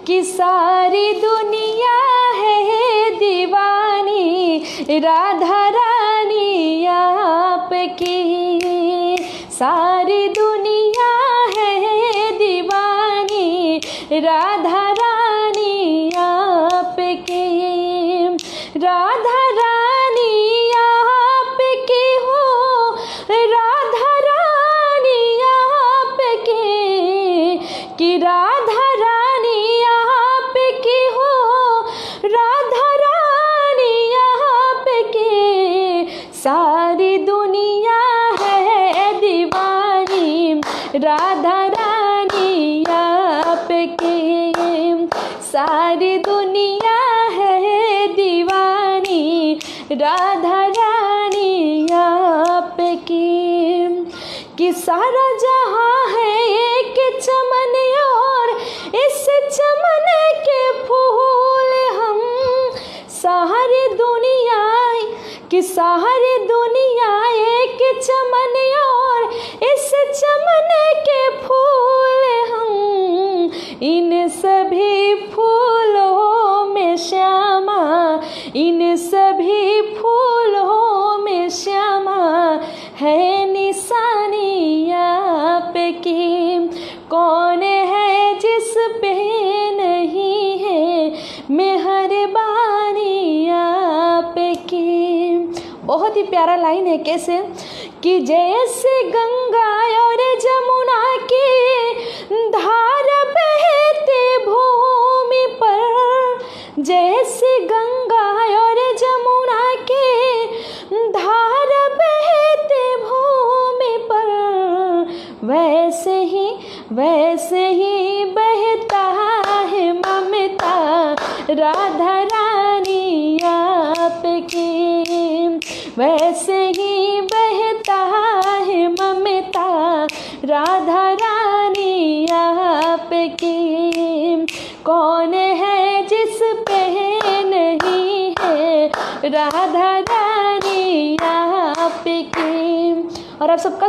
कि सारी दुनिया है दीवानी राधा रानी आपकी। सारी दुनिया है दीवानी राधा रानी आपकी। राधा रानी आपकी हो, राधा रानी आपकी, कि राधा रानी आपकी हो, राधा रानी आपकी। सारी दुनिया है दीवानी राधा रानी आपकी। सारी दुनिया है दीवानी राधा रानी आपकी। कि सारा जहां है एक चमन और इस चमन के फूल हम। सारी दुनिया कि सारी दुनिया एक चमन और इस चमन के फूल हम। इन सभी फूलों में श्यामा, इन सभी फूलों में श्यामा है निशानी आपकी। कौन है जिस पे नहीं है मेहरबानी आपकी। बहुत ही प्यारा लाइन है। कैसे कि जैसे गंगा और जमुना की धार बहते भूमि पर। जैसे गंगा और जमुना की धार बहते भूमि पर। वैसे ही बहता है ममता राधा रानी आपकी। वैसे ही बहता है ममता राधा रानी आपकी। कौन है जिस पे नहीं है राधा रानी आपकी। और आप सबका